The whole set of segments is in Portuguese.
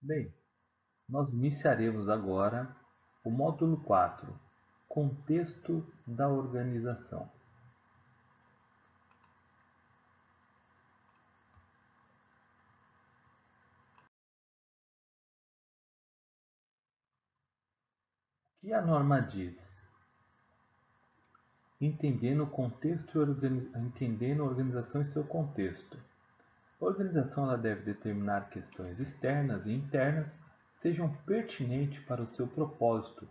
Bem, nós iniciaremos agora o módulo 4, Contexto da organização. O que a norma diz? Entendendo o contexto entendendo a organização e seu contexto. A organização ela deve determinar questões externas e internas que sejam pertinentes para o seu propósito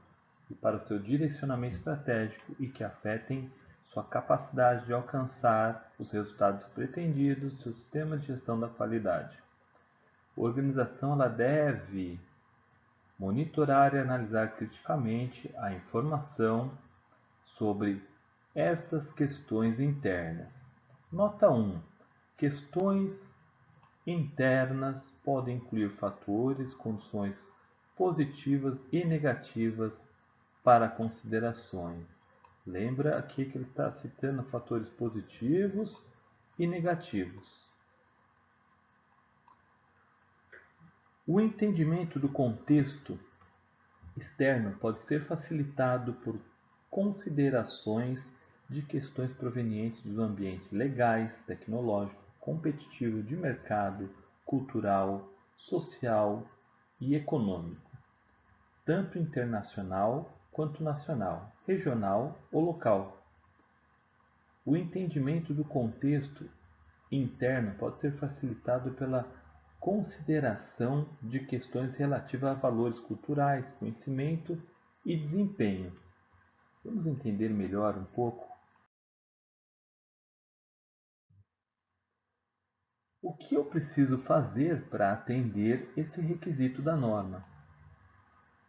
e para o seu direcionamento estratégico e que afetem sua capacidade de alcançar os resultados pretendidos do seu sistema de gestão da qualidade. A organização ela deve monitorar e analisar criticamente a informação sobre estas questões internas. Nota 1. Questões internas podem incluir fatores, condições positivas e negativas para considerações. Lembra aqui que ele está citando fatores positivos e negativos. O entendimento do contexto externo pode ser facilitado por considerações de questões provenientes do ambiente legais, tecnológico, competitivo, de mercado, cultural, social e econômico, tanto internacional quanto nacional, regional ou local. O entendimento do contexto interno pode ser facilitado pela consideração de questões relativas a valores culturais, conhecimento e desempenho. Vamos entender melhor um pouco o que eu preciso fazer para atender esse requisito da norma.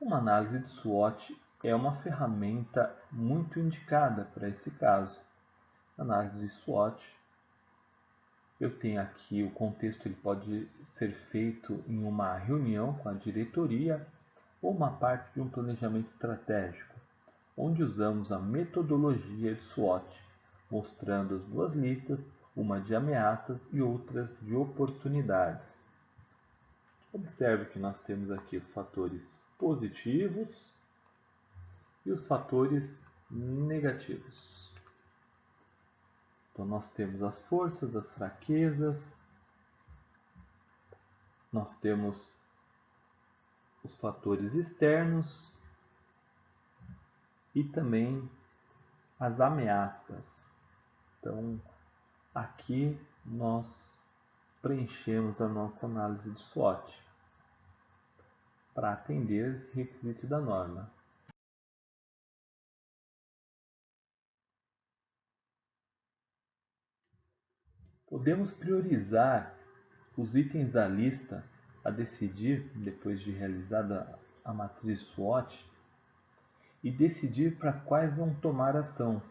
Uma análise de SWOT é uma ferramenta muito indicada para esse caso. Análise de SWOT, eu tenho aqui o contexto, ele pode ser feito em uma reunião com a diretoria ou uma parte de um planejamento estratégico, onde usamos a metodologia de SWOT, mostrando as duas listas, uma de ameaças e outras de oportunidades. Observe que nós temos aqui os fatores positivos e os fatores negativos. Então nós temos as forças, as fraquezas, nós temos os fatores externos e também as ameaças. Então aqui nós preenchemos a nossa análise de SWOT para atender esse requisito da norma. Podemos priorizar os itens da lista a decidir, depois de realizada a matriz SWOT, e decidir para quais vão tomar ação.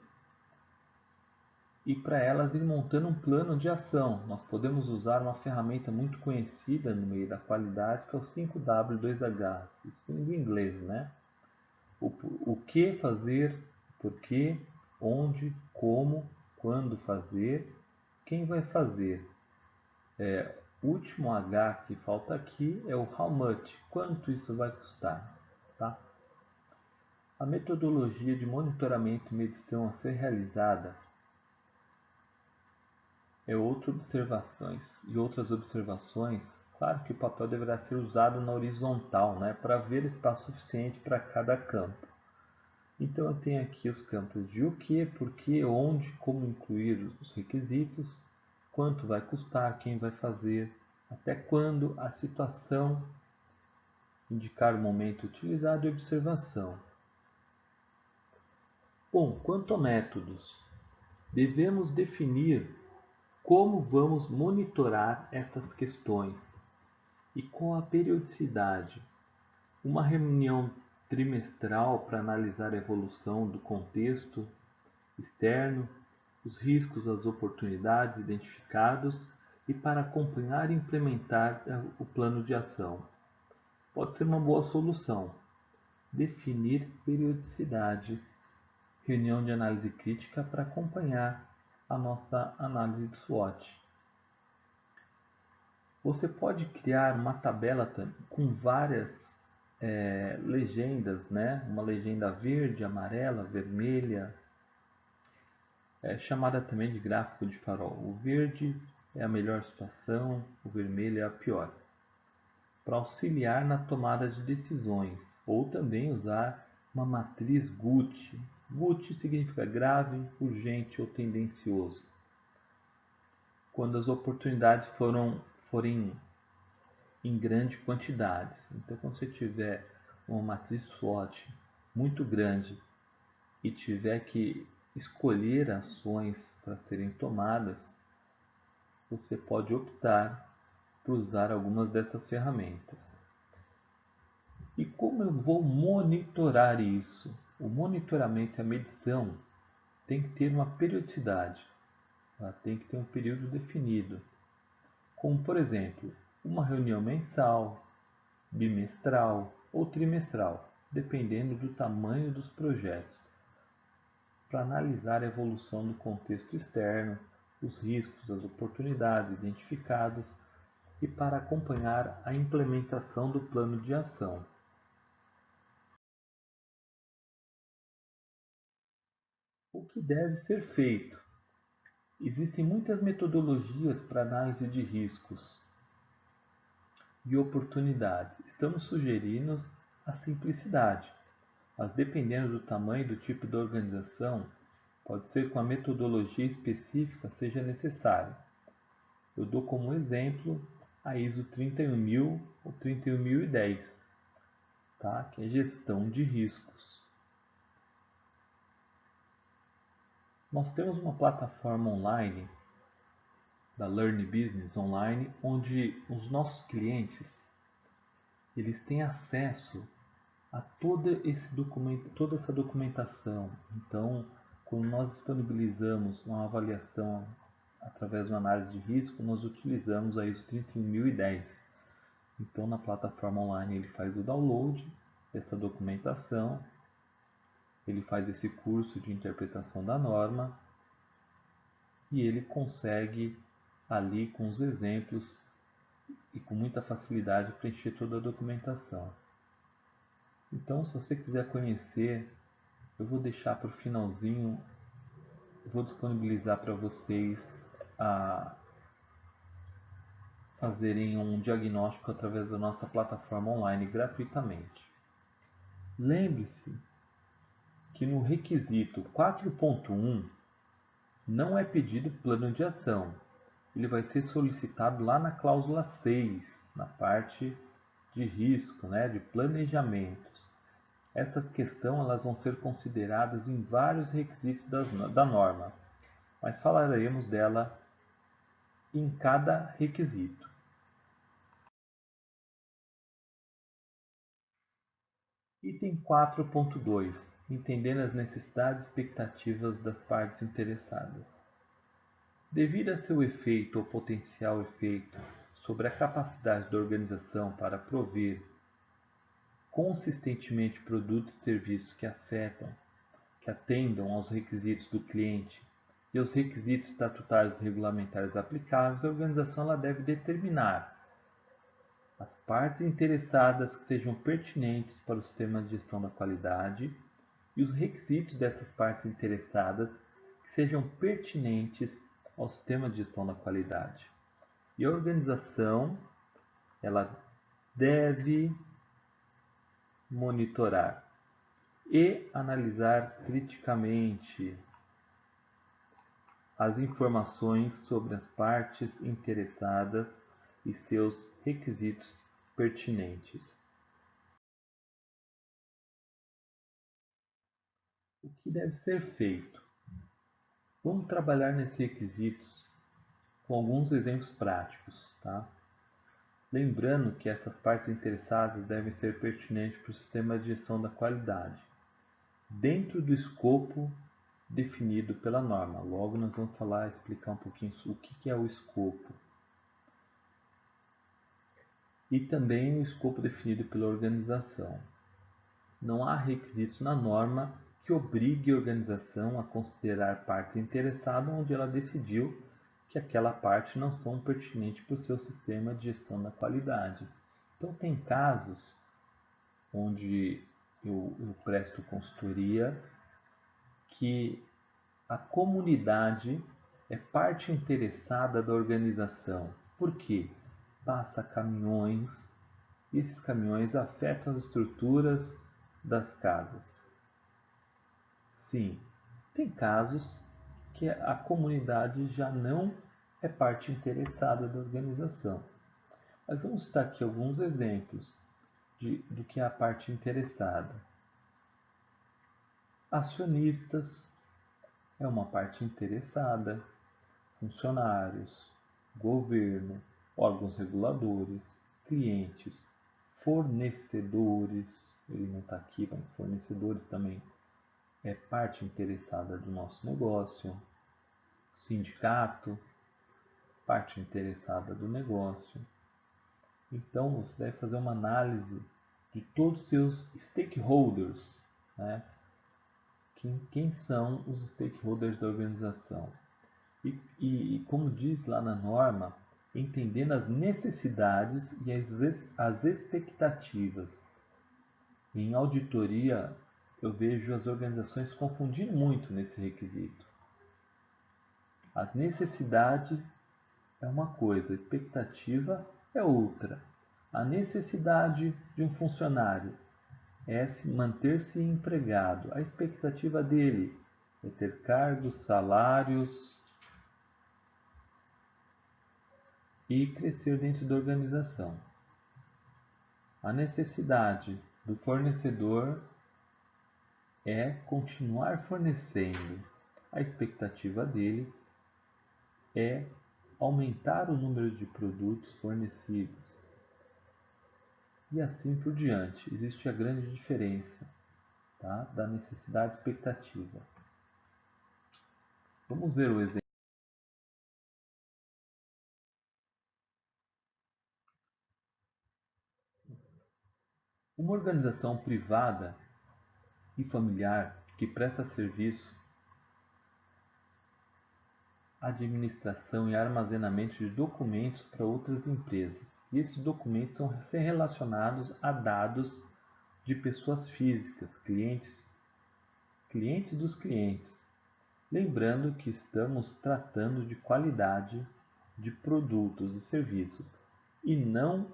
E para elas ir montando um plano de ação. Nós podemos usar uma ferramenta muito conhecida no meio da qualidade, que é o 5W2H. Isso em inglês, né? O que fazer, por que, onde, como, quando fazer, quem vai fazer. O último H que falta aqui é o how much, quanto isso vai custar. Tá? A metodologia de monitoramento e medição a ser realizada é outras observações. Claro que o papel deverá ser usado na horizontal, né, para haver espaço suficiente para cada campo. Então eu tenho aqui os campos de o que, por que, onde, como incluir os requisitos, quanto vai custar, quem vai fazer, até quando, a situação, indicar o momento utilizado e observação. Bom, quanto a métodos, devemos definir como vamos monitorar estas questões e qual a periodicidade. Uma reunião trimestral para analisar a evolução do contexto externo, os riscos, as oportunidades identificados e para acompanhar e implementar o plano de ação. Pode ser uma boa solução. Definir periodicidade, reunião de análise crítica para acompanhar a nossa análise de SWOT. Você pode criar uma tabela com várias legendas, né? Uma legenda verde, amarela, vermelha, chamada também de gráfico de farol. O verde é a melhor situação, o vermelho é a pior, para auxiliar na tomada de decisões, ou também usar uma matriz GUT. GUT significa grave, urgente ou tendencioso. Quando as oportunidades forem em grandes quantidades. Então, quando você tiver uma matriz SWOT muito grande e tiver que escolher ações para serem tomadas, você pode optar por usar algumas dessas ferramentas. E como eu vou monitorar isso? O monitoramento e a medição tem que ter uma periodicidade, ela tem que ter um período definido, como por exemplo, uma reunião mensal, bimestral ou trimestral, dependendo do tamanho dos projetos, para analisar a evolução do contexto externo, os riscos, as oportunidades identificados e para acompanhar a implementação do plano de ação. O que deve ser feito? Existem muitas metodologias para análise de riscos e oportunidades. Estamos sugerindo a simplicidade, mas dependendo do tamanho e do tipo de organização, pode ser que uma metodologia específica seja necessária. Eu dou como exemplo a ISO 31000 ou 31010, tá? Que é gestão de riscos. Nós temos uma plataforma online da Learn Business Online, onde os nossos clientes eles têm acesso a toda essa documentação. Então, quando nós disponibilizamos uma avaliação através de uma análise de risco, nós utilizamos a ISO 31010. Então, na plataforma online, ele faz o download dessa documentação, ele faz esse curso de interpretação da norma e ele consegue ali com os exemplos e com muita facilidade preencher toda a documentação. Então, se você quiser conhecer, eu vou deixar para o finalzinho, eu vou disponibilizar para vocês a fazerem um diagnóstico através da nossa plataforma online gratuitamente. Lembre-se que no requisito 4.1 não é pedido plano de ação. Ele vai ser solicitado lá na cláusula 6, na parte de risco, né, de planejamentos. Essas questões elas vão ser consideradas em vários requisitos da norma, mas falaremos dela em cada requisito. Item 4.2. Entendendo as necessidades e expectativas das partes interessadas. Devido a seu efeito ou potencial efeito sobre a capacidade da organização para prover consistentemente produtos e serviços que atendam aos requisitos do cliente e aos requisitos estatutários e regulamentares aplicáveis, a organização ela deve determinar as partes interessadas que sejam pertinentes para o sistema de gestão da qualidade e os requisitos dessas partes interessadas que sejam pertinentes ao sistema de gestão da qualidade. E a organização ela deve monitorar e analisar criticamente as informações sobre as partes interessadas e seus requisitos pertinentes. O que deve ser feito? Vamos trabalhar nesses requisitos com alguns exemplos práticos, tá? Lembrando que essas partes interessadas devem ser pertinentes para o sistema de gestão da qualidade, dentro do escopo definido pela norma. Logo nós vamos explicar um pouquinho o que é o escopo. E também o escopo definido pela organização. Não há requisitos na norma que obrigue a organização a considerar partes interessadas onde ela decidiu que aquela parte não são pertinentes para o seu sistema de gestão da qualidade. Então, tem casos onde eu presto consultoria que a comunidade é parte interessada da organização. Por quê? Passa caminhões e esses caminhões afetam as estruturas das casas. Sim, tem casos que a comunidade já não é parte interessada da organização. Mas vamos citar aqui alguns exemplos do que é a parte interessada. Acionistas é uma parte interessada, funcionários, governo, órgãos reguladores, clientes, fornecedores, ele não está aqui, mas fornecedores também é parte interessada do nosso negócio, sindicato, parte interessada do negócio. Então você deve fazer uma análise de todos os seus stakeholders, né? Quem são os stakeholders da organização? E como diz lá na norma, entendendo as necessidades e as expectativas. Em auditoria, eu vejo as organizações confundindo muito nesse requisito. A necessidade é uma coisa, a expectativa é outra. A necessidade de um funcionário é manter-se empregado. A expectativa dele é ter cargos, salários e crescer dentro da organização. A necessidade do fornecedor é continuar fornecendo. A expectativa dele é aumentar o número de produtos fornecidos. E assim por diante. Existe a grande diferença, tá, da necessidade e expectativa. Vamos ver o exemplo. Uma organização privada e familiar que presta serviço, administração e armazenamento de documentos para outras empresas. E esses documentos são relacionados a dados de pessoas físicas, clientes dos clientes. Lembrando que estamos tratando de qualidade de produtos e serviços e não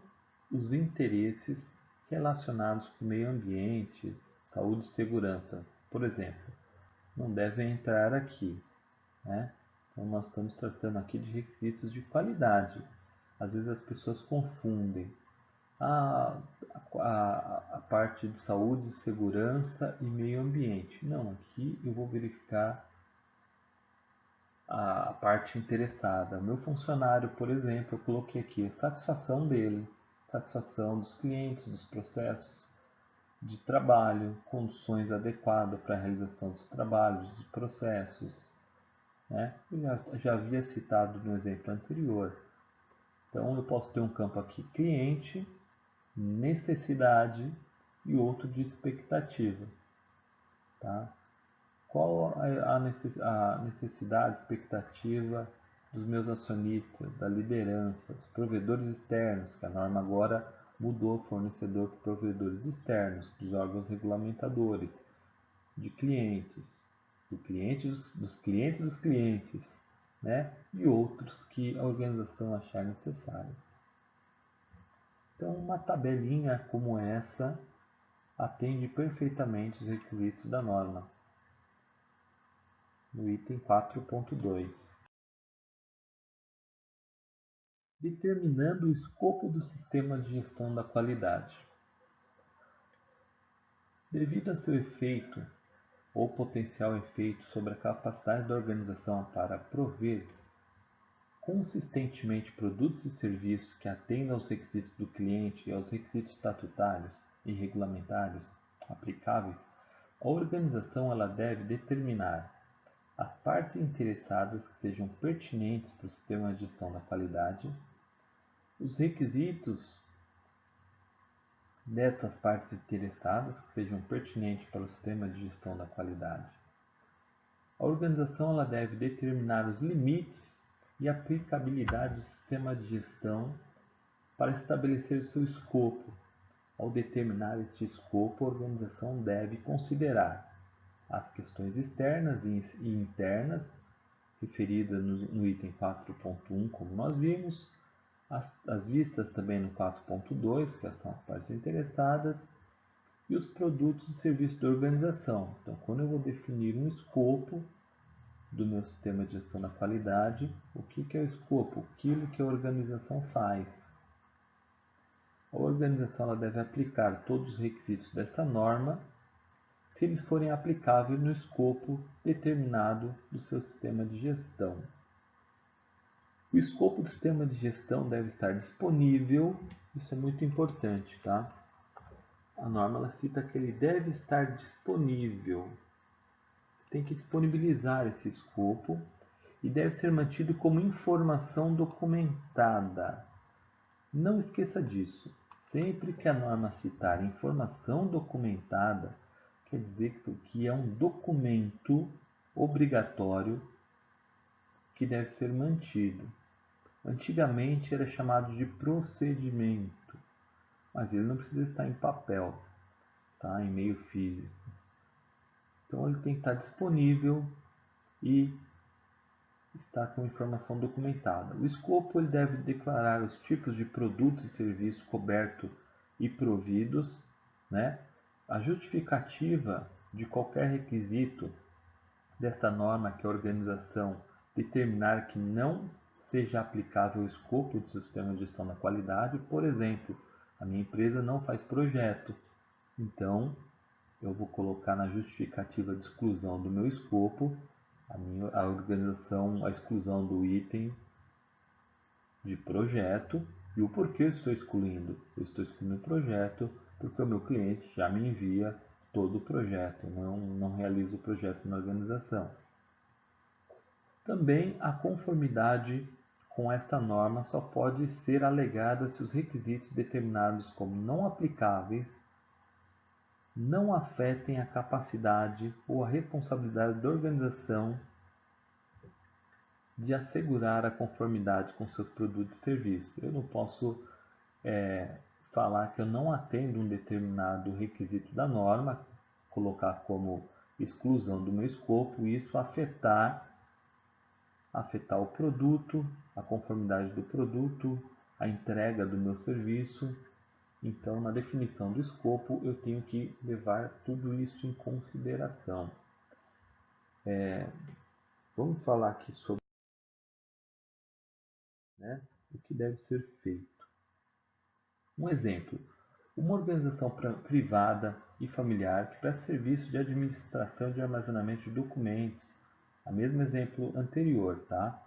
os interesses relacionados com o meio ambiente, saúde e segurança, por exemplo, não devem entrar aqui, né? Então nós estamos tratando aqui de requisitos de qualidade. Às vezes as pessoas confundem a, a parte de saúde, segurança e meio ambiente. Não, aqui eu vou verificar a parte interessada. Meu funcionário, por exemplo, eu coloquei aqui a satisfação dele, satisfação dos clientes, dos processos de trabalho, condições adequadas para a realização dos trabalhos, dos processos, né? Eu já havia citado no exemplo anterior. Então eu posso ter um campo aqui cliente, necessidade e outro de expectativa, tá? Qual a necessidade, expectativa dos meus acionistas, da liderança, dos provedores externos, que a norma agora mudou fornecedor para provedores externos, dos órgãos regulamentadores, de clientes, dos clientes dos clientes, né? E outros que a organização achar necessário. Então, uma tabelinha como essa atende perfeitamente os requisitos da norma. No item 4.2. Determinando o escopo do sistema de gestão da qualidade. Devido a seu efeito ou potencial efeito sobre a capacidade da organização para prover consistentemente produtos e serviços que atendam aos requisitos do cliente e aos requisitos estatutários e regulamentários aplicáveis, a organização ela deve determinar as partes interessadas que sejam pertinentes para o sistema de gestão da qualidade, os requisitos destas partes interessadas que sejam pertinentes para o sistema de gestão da qualidade. A organização ela deve determinar os limites e aplicabilidade do sistema de gestão para estabelecer seu escopo. Ao determinar este escopo, a organização deve considerar as questões externas e internas, referidas no item 4.1, como nós vimos, as vistas também no 4.2, que são as partes interessadas, e os produtos e serviços da organização. Então, quando eu vou definir um escopo do meu sistema de gestão da qualidade, o que é o escopo? Aquilo que a organização faz. A organização ela deve aplicar todos os requisitos desta norma se eles forem aplicáveis no escopo determinado do seu sistema de gestão. O escopo do sistema de gestão deve estar disponível, isso é muito importante, tá? A norma ela cita que ele deve estar disponível. Você tem que disponibilizar esse escopo e deve ser mantido como informação documentada. Não esqueça disso. Sempre que a norma citar informação documentada, quer dizer que é um documento obrigatório que deve ser mantido. Antigamente era chamado de procedimento, mas ele não precisa estar em papel, tá? Em meio físico. Então ele tem que estar disponível e estar com informação documentada. O escopo ele deve declarar os tipos de produtos e serviços cobertos e providos, né? A justificativa de qualquer requisito desta norma que a organização determinar que não seja aplicável o escopo do sistema de gestão da qualidade. Por exemplo, a minha empresa não faz projeto, então eu vou colocar na justificativa de exclusão do meu escopo a organização, a exclusão do item de projeto e o porquê eu estou excluindo. Eu estou excluindo o projeto porque o meu cliente já me envia todo o projeto, não realizo o projeto na organização. Também a conformidade com esta norma só pode ser alegada se os requisitos determinados como não aplicáveis não afetem a capacidade ou a responsabilidade da organização de assegurar a conformidade com seus produtos e serviços. Eu não posso falar que eu não atendo um determinado requisito da norma, colocar como exclusão do meu escopo e isso afetar o produto, a conformidade do produto, a entrega do meu serviço. Então, na definição do escopo, eu tenho que levar tudo isso em consideração. Vamos falar aqui sobre, né, o que deve ser feito. Um exemplo, uma organização privada e familiar que presta serviço de administração de armazenamento de documentos, o mesmo exemplo anterior, tá?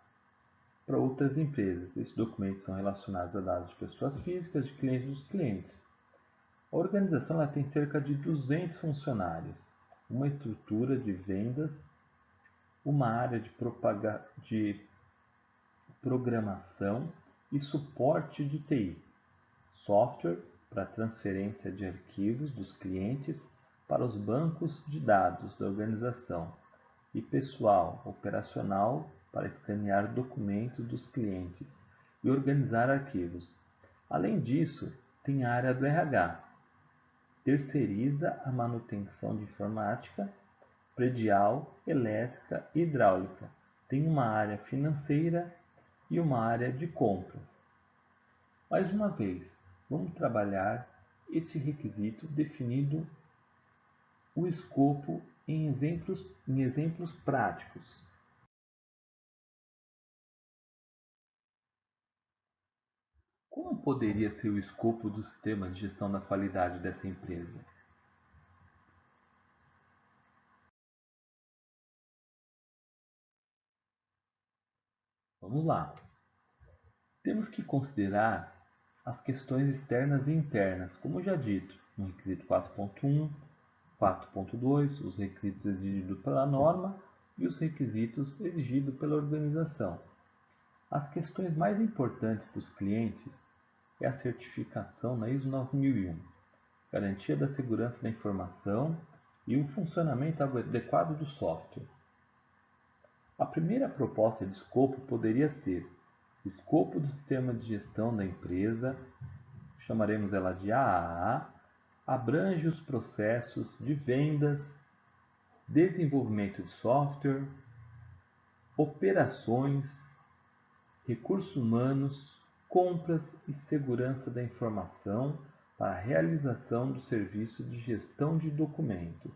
Para outras empresas. Esses documentos são relacionados a dados de pessoas físicas, de clientes dos clientes. A organização ela tem cerca de 200 funcionários, uma estrutura de vendas, uma área de programação e suporte de TI, software para transferência de arquivos dos clientes para os bancos de dados da organização e pessoal operacional para escanear documentos dos clientes e organizar arquivos. Além disso, tem a área do RH, terceiriza a manutenção de informática, predial, elétrica e hidráulica. Tem uma área financeira e uma área de compras. Mais uma vez, vamos trabalhar este requisito definindo o escopo em exemplos práticos. Como poderia ser o escopo do sistema de gestão da qualidade dessa empresa? Vamos lá. Temos que considerar as questões externas e internas, como já dito, no requisito 4.1, 4.2, os requisitos exigidos pela norma e os requisitos exigidos pela organização. As questões mais importantes para os clientes é a certificação na ISO 9001, garantia da segurança da informação e o funcionamento adequado do software. A primeira proposta de escopo poderia ser: o escopo do sistema de gestão da empresa, chamaremos ela de AAA, abrange os processos de vendas, desenvolvimento de software, operações, recursos humanos, compras e segurança da informação para a realização do serviço de gestão de documentos.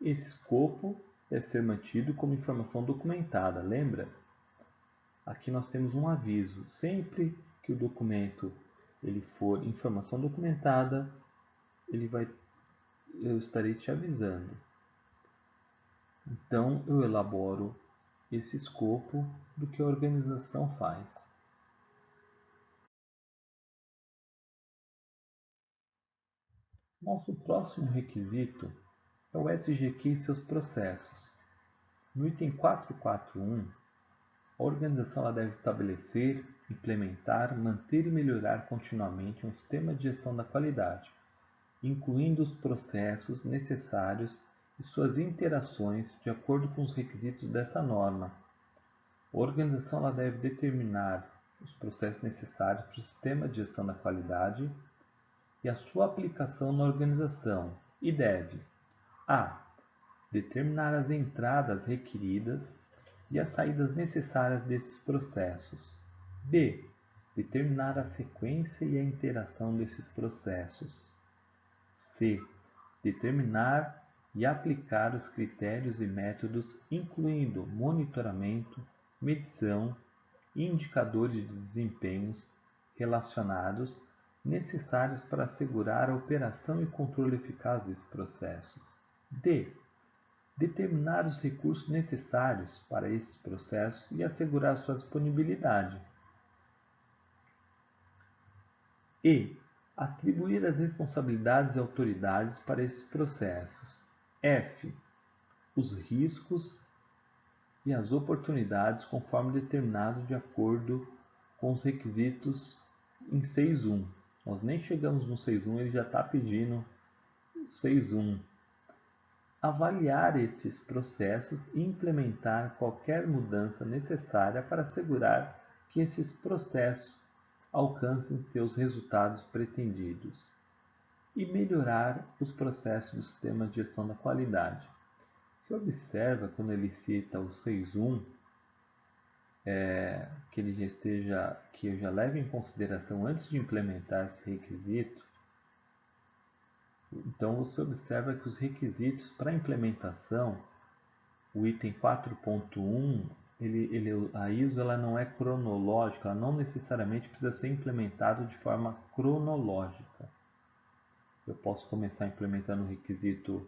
Esse escopo deve ser mantido como informação documentada, lembra? Aqui nós temos um aviso: sempre que o documento ele for informação documentada, eu estarei te avisando. Então eu elaboro esse escopo do que a organização faz. Nosso próximo requisito é o SGQ e seus processos. No item 441, a organização ela deve estabelecer, implementar, manter e melhorar continuamente um sistema de gestão da qualidade, incluindo os processos necessários e suas interações de acordo com os requisitos dessa norma. A organização ela deve determinar os processos necessários para o sistema de gestão da qualidade e a sua aplicação na organização e deve: a. Determinar as entradas requeridas e as saídas necessárias desses processos. b. Determinar a sequência e a interação desses processos. c. Determinar e aplicar os critérios e métodos, incluindo monitoramento, medição e indicadores de desempenhos relacionados necessários para assegurar a operação e controle eficaz desses processos. d. Determinar os recursos necessários para esses processos e assegurar sua disponibilidade. E. Atribuir as responsabilidades e autoridades para esses processos. F. Os riscos e as oportunidades conforme determinado de acordo com os requisitos em 6.1. Nós nem chegamos no 6.1, ele já está pedindo 6.1. Avaliar esses processos e implementar qualquer mudança necessária para assegurar que esses processos alcancem seus resultados pretendidos. E melhorar os processos do sistema de gestão da qualidade. Se observa quando ele cita o 6.1, que eu já leve em consideração antes de implementar esse requisito. Então você observa que os requisitos para implementação, o item 4.1, a ISO ela não é cronológica, ela não necessariamente precisa ser implementada de forma cronológica. Eu posso começar implementando o requisito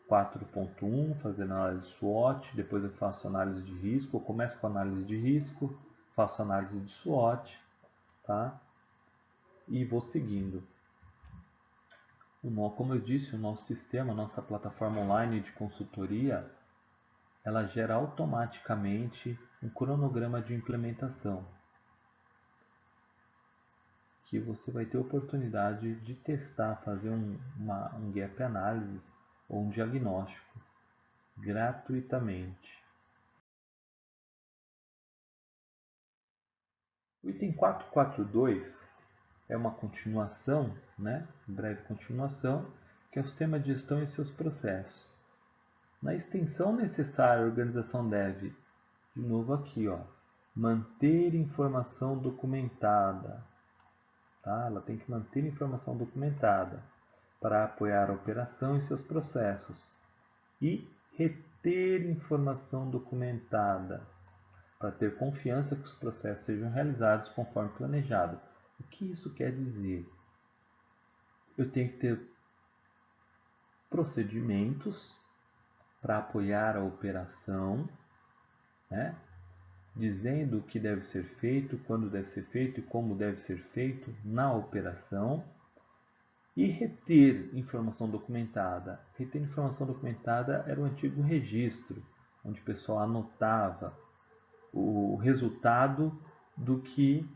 4.1, fazendo análise SWOT, depois eu faço análise de risco, eu começo com análise de risco, faço análise de SWOT, tá? E vou seguindo. Como eu disse, o nosso sistema, a nossa plataforma online de consultoria, ela gera automaticamente um cronograma de implementação, que você vai ter oportunidade de testar, fazer um gap analysis ou um diagnóstico gratuitamente. O item 442 é uma continuação, breve continuação, que é o sistema de gestão e seus processos. Na extensão necessária, a organização deve, de novo aqui, manter informação documentada. Tá? Ela tem que manter informação documentada para apoiar a operação e seus processos. E reter informação documentada para ter confiança que os processos sejam realizados conforme planejado. O que isso quer dizer? Eu tenho que ter procedimentos para apoiar a operação, dizendo o que deve ser feito, quando deve ser feito e como deve ser feito na operação, e reter informação documentada. Reter informação documentada era o antigo registro, onde o pessoal anotava o resultado do que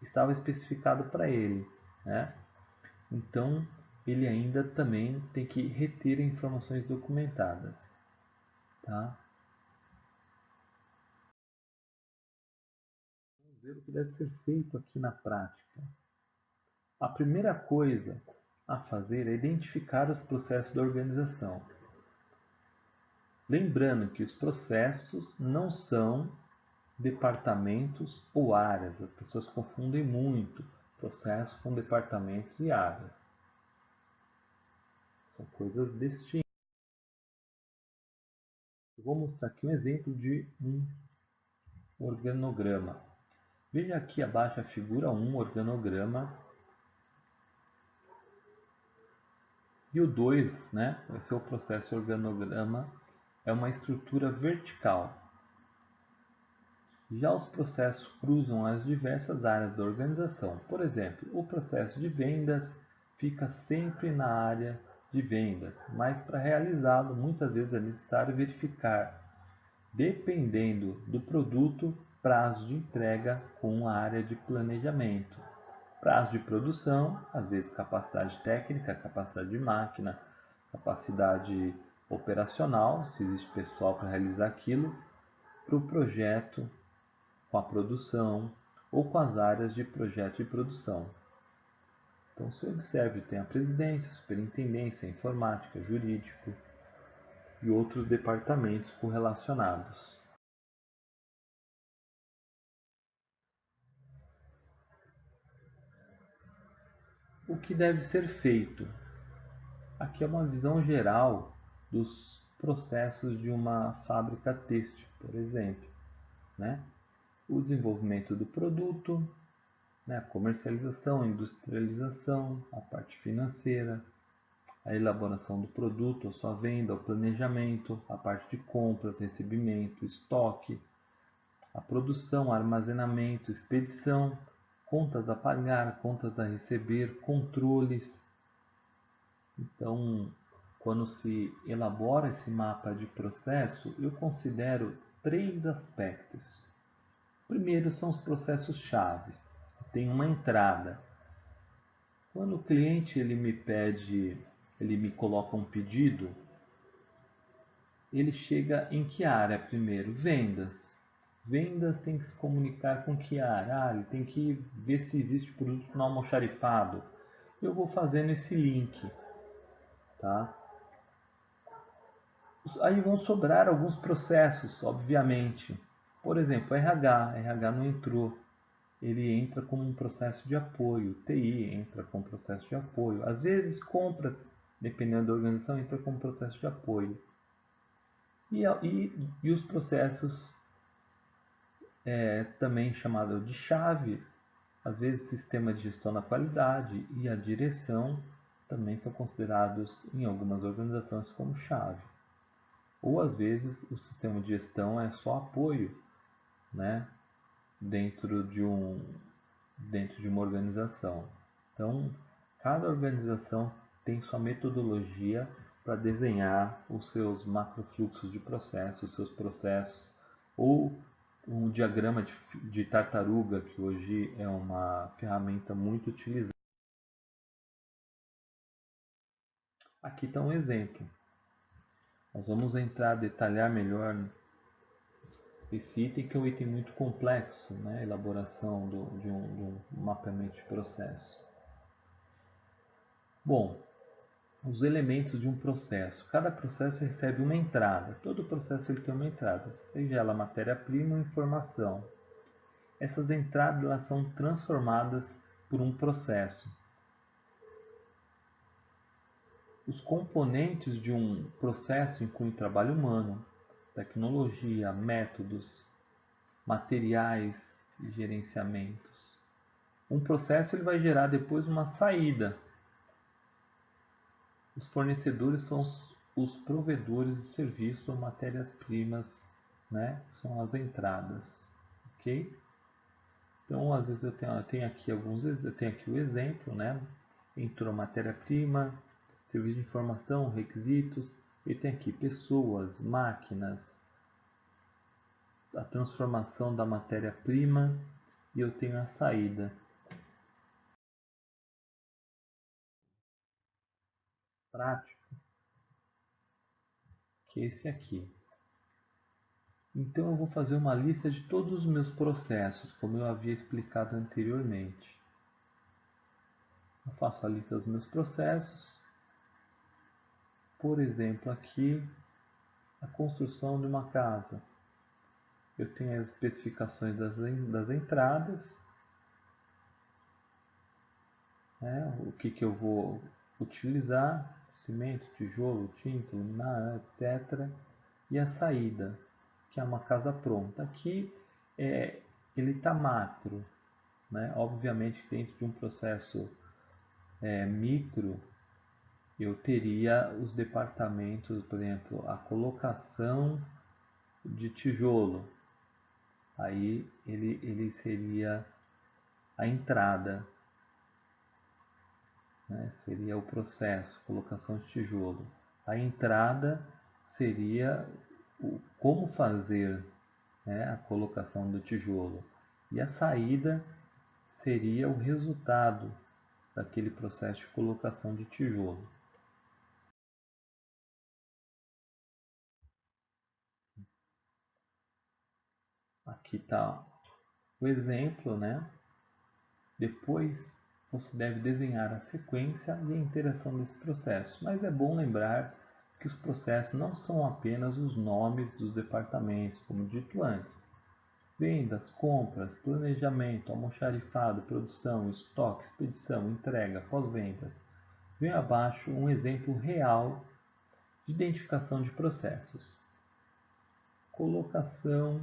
estava especificado para ele. Então, ele ainda também tem que reter informações documentadas. Tá? ver o que deve ser feito aqui na prática. A primeira coisa a fazer é identificar os processos da organização. Lembrando que os processos não são departamentos ou áreas. As pessoas confundem muito processo com departamentos e áreas. São coisas distintas. Eu vou mostrar aqui um exemplo de um organograma. Veja aqui abaixo a figura 1, organograma. E o 2, né, vai ser o processo organograma, é uma estrutura vertical. Já os processos cruzam as diversas áreas da organização. Por exemplo, o processo de vendas fica sempre na área de vendas, mas para realizá-lo, muitas vezes é necessário verificar, dependendo do produto, prazo de entrega com a área de planejamento. Prazo de produção, às vezes capacidade técnica, capacidade de máquina, capacidade operacional, se existe pessoal para realizar aquilo, para o projeto, com a produção ou com as áreas de projeto e produção. Então, se observe, tem a presidência, a superintendência, a informática, jurídico e outros departamentos correlacionados. O que deve ser feito? Aqui é uma visão geral dos processos de uma fábrica têxtil, por exemplo, né? O desenvolvimento do produto, né? A comercialização, a industrialização, a parte financeira, a elaboração do produto, a sua venda, o planejamento, a parte de compras, recebimento, estoque, a produção, armazenamento, expedição, contas a pagar, contas a receber, controles. Então, quando se elabora esse mapa de processo, eu considero três aspectos. Primeiro são os processos chaves. Tem uma entrada. Quando o cliente ele me coloca um pedido, ele chega em que área primeiro? Vendas. Vendas tem que se comunicar com que área? Ele tem que ver se existe produto no almoxarifado. Eu vou fazendo esse link, tá? Aí vão sobrar alguns processos, obviamente. Por exemplo, RH não entrou. Ele entra como um processo de apoio. TI entra como processo de apoio. Às vezes, compras, dependendo da organização, entra como processo de apoio. E os processos também chamados de chave, às vezes sistema de gestão da qualidade e a direção também são considerados em algumas organizações como chave. Ou às vezes o sistema de gestão é só apoio, né, dentro de uma organização. Então, cada organização tem sua metodologia para desenhar os seus macrofluxos de processos, os seus processos, ou um diagrama de tartaruga, que hoje é uma ferramenta muito utilizada. Aqui está um exemplo. Nós vamos entrar, detalhar melhor esse item, que é um item muito complexo, né? Elaboração de um mapeamento de processo. Bom, os elementos de um processo. Cada processo recebe uma entrada. Todo processo ele tem uma entrada, seja ela matéria-prima ou informação. Essas entradas elas são transformadas por um processo. Os componentes de um processo incluem trabalho humano, tecnologia, métodos, materiais e gerenciamentos. Um processo ele vai gerar depois uma saída. Os fornecedores são os provedores de serviço ou matérias-primas, né? São as entradas, ok? Então, às vezes eu tenho aqui o exemplo, né? Entrou matéria-prima, serviço de informação, requisitos, e tem aqui pessoas, máquinas, a transformação da matéria-prima, e eu tenho a saída. Prático, que é esse aqui. Então eu vou fazer uma lista de todos os meus processos, como eu havia explicado anteriormente. Eu faço a lista dos meus processos. Por exemplo, aqui a construção de uma casa. Eu tenho as especificações das entradas, né? O que eu vou utilizar, cimento, tijolo, tinta, luminária, etc. E a saída, que é uma casa pronta. Aqui ele está macro, né? Obviamente dentro de um processo micro, eu teria os departamentos, por exemplo, a colocação de tijolo. Aí ele seria a entrada, né? Seria o processo, colocação de tijolo. A entrada seria como fazer, né, a colocação do tijolo. E a saída seria o resultado daquele processo de colocação de tijolo. Aqui está o exemplo, né? Depois você deve desenhar a sequência e a interação desse processo, mas é bom lembrar que os processos não são apenas os nomes dos departamentos, como dito antes. Vendas, compras, planejamento, almoxarifado, produção, estoque, expedição, entrega, pós-vendas. Vem abaixo um exemplo real de identificação de processos. Colocação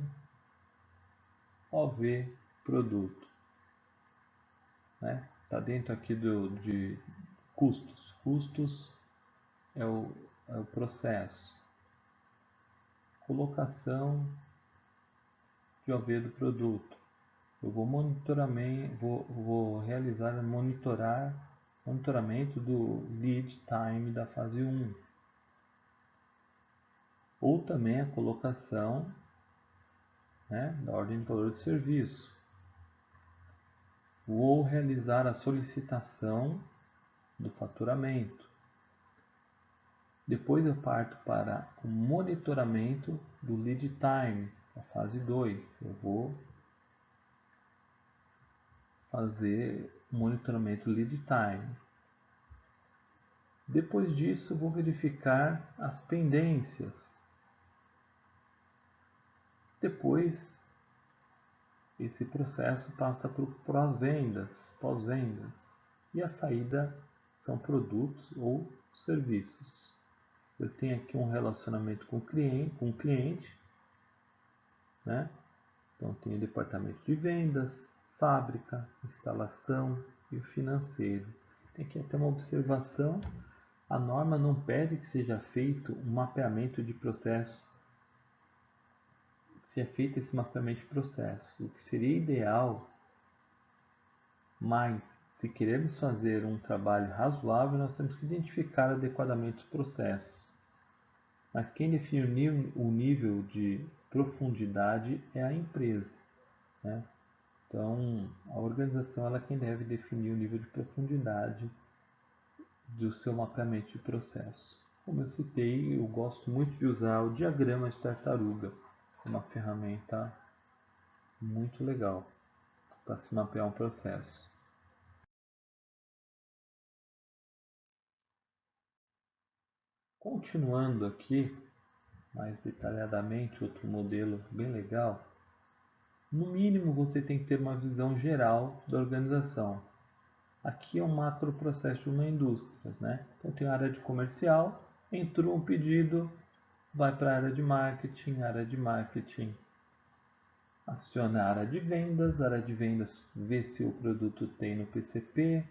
OV produto. Né? Está dentro aqui de custos. Custos é o processo. Colocação de OV do produto. Eu vou realizar monitoramento do lead time da fase 1. Ou também a colocação, né, da ordem de valor de serviço. Vou realizar a solicitação do faturamento. Depois eu parto para o monitoramento do lead time, a fase 2. Eu vou fazer o monitoramento lead time. Depois disso, vou verificar as pendências. Depois, esse processo passa para o pós-vendas. E a saída são produtos ou serviços. Eu tenho aqui um relacionamento com o cliente, né? Então, tem o departamento de vendas, fábrica, instalação e o financeiro. Tem aqui até uma observação: a norma não pede que seja feito um mapeamento de processo, seja feito esse mapeamento de processo, o que seria ideal, mas se queremos fazer um trabalho razoável, nós temos que identificar adequadamente os processos. Mas quem define o nível de profundidade é a empresa, né? Então, a organização ela é quem deve definir o nível de profundidade do seu mapeamento de processo. Como eu citei, eu gosto muito de usar o diagrama de tartaruga, uma ferramenta muito legal para se mapear um processo. Continuando aqui, mais detalhadamente, outro modelo bem legal. No mínimo, você tem que ter uma visão geral da organização. Aqui é um macro processo de uma indústria, né? Então tem a área de comercial, entrou um pedido, vai para a área de marketing aciona a área de vendas vê se o produto tem no PCP,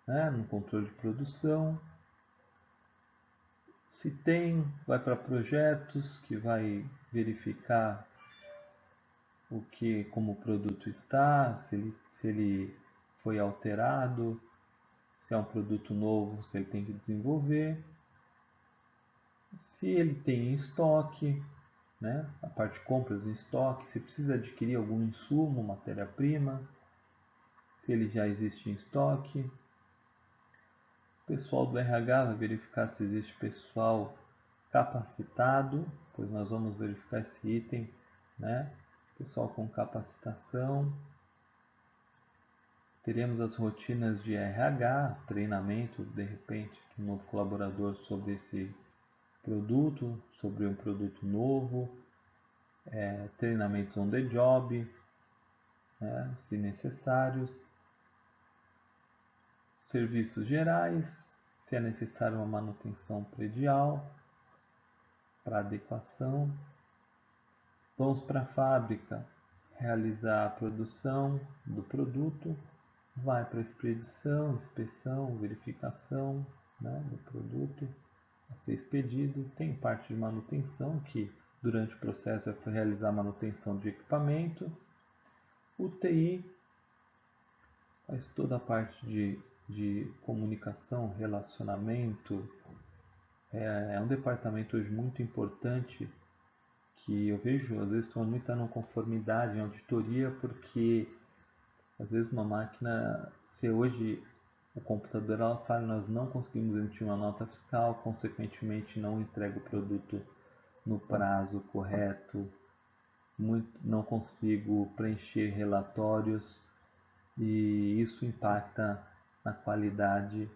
né? No controle de produção. Se tem, vai para projetos, que vai verificar como o produto está, se ele foi alterado, se é um produto novo, se ele tem que desenvolver, se ele tem em estoque, né? A parte de compras em estoque, se precisa adquirir algum insumo, matéria-prima, se ele já existe em estoque. O pessoal do RH vai verificar se existe pessoal capacitado, pois nós vamos verificar esse item, né? Pessoal com capacitação. Teremos as rotinas de RH, treinamento, de repente, de um novo colaborador sobre esse produto, sobre um produto novo, treinamentos on the job, né, se necessário, serviços gerais, se é necessário uma manutenção predial para adequação. Vamos para a fábrica, realizar a produção do produto, vai para a expedição, inspeção, verificação, né, do produto a ser expedido. Tem parte de manutenção que durante o processo é para realizar a manutenção de equipamento. O TI faz toda a parte de comunicação, relacionamento. É um departamento hoje muito importante que eu vejo, às vezes, tomando muita não conformidade em auditoria, porque às vezes uma máquina, se hoje o computador ela fala, nós não conseguimos emitir uma nota fiscal, consequentemente não entrega o produto no prazo correto, não consigo preencher relatórios e isso impacta na qualidade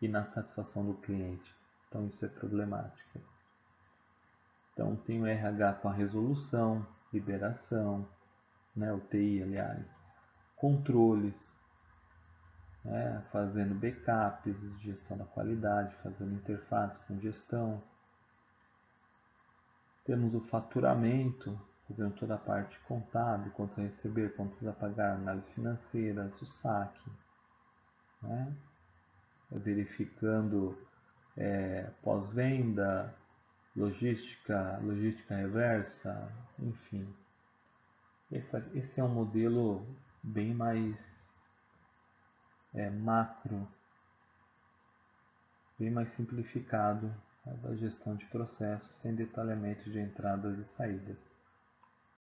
e na satisfação do cliente. Então isso é problemático. Então tem o RH com a resolução, liberação, né, o TI, aliás, controles, né, fazendo backups, gestão da qualidade, fazendo interface com gestão. Temos o faturamento, fazendo toda a parte contábil, quantos a receber, quantos a pagar, análise financeira, o saque, né? Verificando pós-venda, logística reversa, enfim. Esse é um modelo bem mais macro, bem mais simplificado, da gestão de processos, sem detalhamento de entradas e saídas.